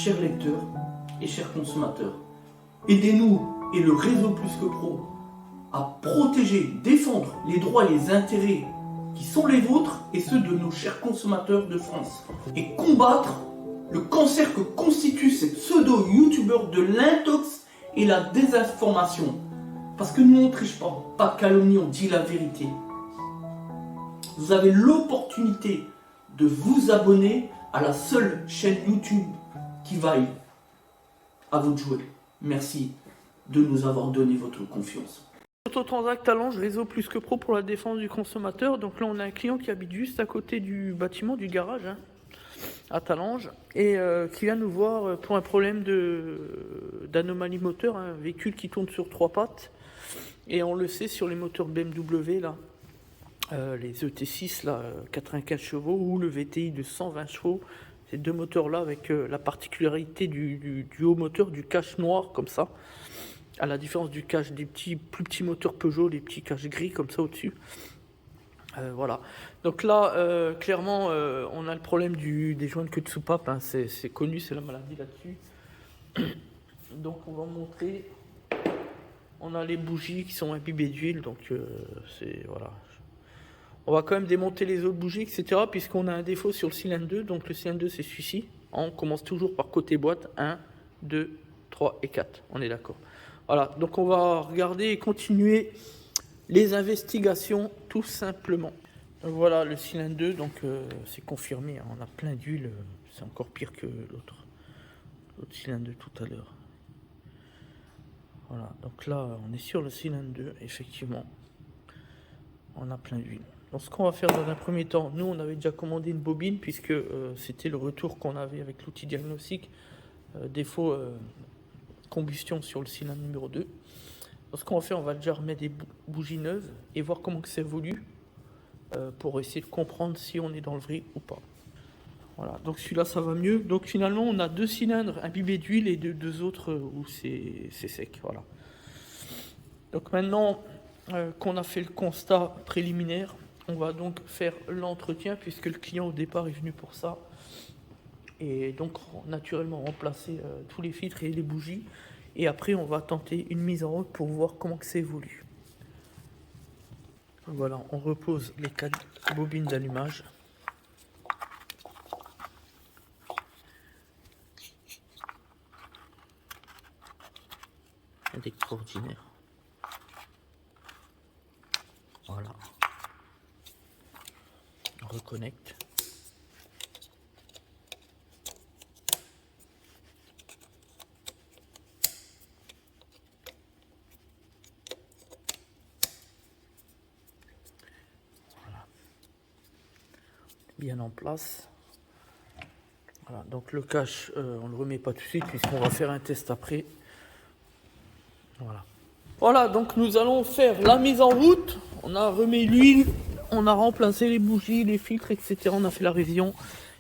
chers lecteurs et chers consommateurs, aidez-nous et le réseau Plus que Pro à protéger, défendre les droits et les intérêts qui sont les vôtres et ceux de nos chers consommateurs de France et combattre le cancer que constituent ces pseudo-youtubeurs de l'intox et la désinformation. Parce que nous on ne triche pas de calomnie, on dit la vérité. Vous avez l'opportunité de vous abonner à la seule chaîne YouTube qui vaille à votre jouet. Merci de nous avoir donné votre confiance. Autotransact Talange, réseau Plus que Pro pour la défense du consommateur. Donc là, on a un client qui habite juste à côté du bâtiment, du garage, à Talange, et qui vient nous voir pour un problème d'anomalie moteur, un véhicule qui tourne sur 3 pattes. Et on le sait sur les moteurs BMW, là, les ET6, là, 95 chevaux, ou le VTI de 120 chevaux. Ces deux moteurs-là, avec la particularité du haut moteur, du cache noir, comme ça. À la différence du cache des plus petits moteurs Peugeot, les petits caches gris comme ça au-dessus. Voilà. Donc là, clairement, on a le problème des joints de queue de soupape. Hein. C'est connu, c'est la maladie là-dessus. Donc on va montrer. On a les bougies qui sont imbibées d'huile. Donc voilà. On va quand même démonter les autres bougies, etc. Puisqu'on a un défaut sur le cylindre 2. Donc le cylindre 2, c'est celui-ci. On commence toujours par côté boîte. 1, 2, 3 et 4. On est d'accord. Voilà, donc on va regarder et continuer les investigations tout simplement. Donc voilà le cylindre 2, donc c'est confirmé, hein, on a plein d'huile, c'est encore pire que l'autre cylindre de tout à l'heure. Voilà, donc là on est sur le cylindre 2, effectivement, on a plein d'huile. Donc ce qu'on va faire dans un premier temps, nous on avait déjà commandé une bobine puisque c'était le retour qu'on avait avec l'outil diagnostic, défaut combustion sur le cylindre numéro 2. Donc, ce qu'on va faire, on va déjà remettre des bougies neuves et voir comment que ça évolue pour essayer de comprendre si on est dans le vrai ou pas. Voilà, donc celui-là ça va mieux. Donc finalement on a 2 cylindres imbibés d'huile et deux autres où c'est sec. Voilà. Donc maintenant qu'on a fait le constat préliminaire, on va donc faire l'entretien puisque le client au départ est venu pour ça. Et donc naturellement remplacer tous les filtres et les bougies. Et après on va tenter une mise en route pour voir comment que ça évolue. Voilà, on repose les 4 bobines d'allumage. Extraordinaire. Voilà. On reconnecte. Bien en place. Voilà, donc le cache, on le remet pas tout de suite puisqu'on va faire un test après. Voilà. Voilà, donc nous allons faire la mise en route. On a remis l'huile, on a remplacé les bougies, les filtres, etc. On a fait la révision.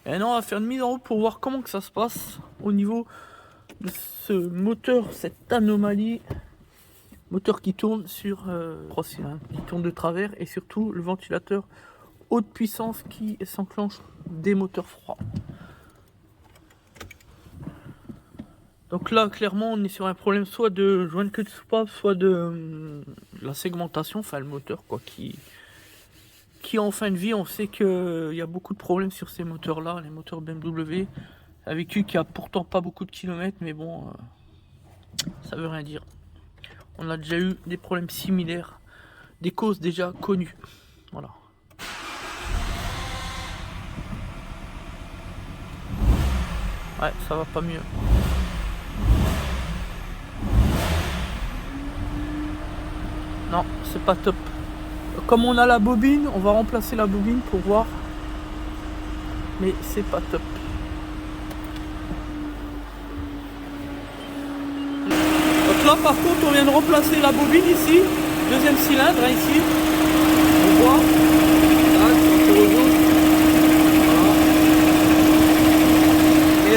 Et maintenant on va faire une mise en route pour voir comment que ça se passe au niveau de ce moteur, cette anomalie. Moteur qui tourne sur 3 cylindres, qui tourne de travers et surtout le ventilateur haute puissance qui s'enclenche des moteurs froids. Donc là clairement on est sur un problème soit de joint de queue de soupape, soit de la segmentation, enfin le moteur quoi, qui en fin de vie. On sait qu'il y a beaucoup de problèmes sur ces moteurs là, les moteurs BMW, un véhicule qui a pourtant pas beaucoup de kilomètres, mais bon ça veut rien dire. On a déjà eu des problèmes similaires, des causes déjà connues. Voilà. Ouais, ça va pas mieux. Non, c'est pas top. Comme on a la bobine, on va remplacer la bobine pour voir. Mais c'est pas top. Donc là par contre on vient de remplacer la bobine ici. Deuxième cylindre hein, ici. On voit.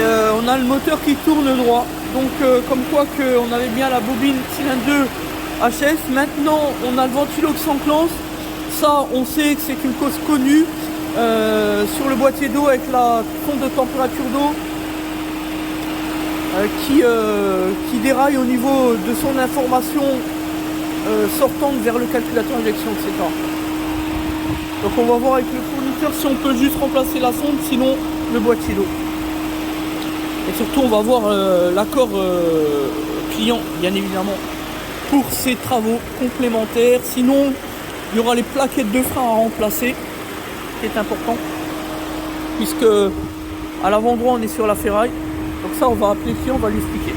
Là, on a le moteur qui tourne droit, donc comme quoi on avait bien la bobine cylindre 2 HS. Maintenant on a le ventilo qui s'enclenche, ça on sait que c'est une cause connue sur le boîtier d'eau avec la sonde de température d'eau. qui déraille au niveau de son information sortante vers le calculateur injection, etc. Donc on va voir avec le fournisseur si on peut juste remplacer la sonde, sinon le boîtier d'eau. Et surtout on va voir l'accord client, bien évidemment, pour ces travaux complémentaires. Sinon il y aura les plaquettes de frein à remplacer, qui est important, puisque à l'avant-droit on est sur la ferraille. Donc ça on va appeler le client, on va lui expliquer.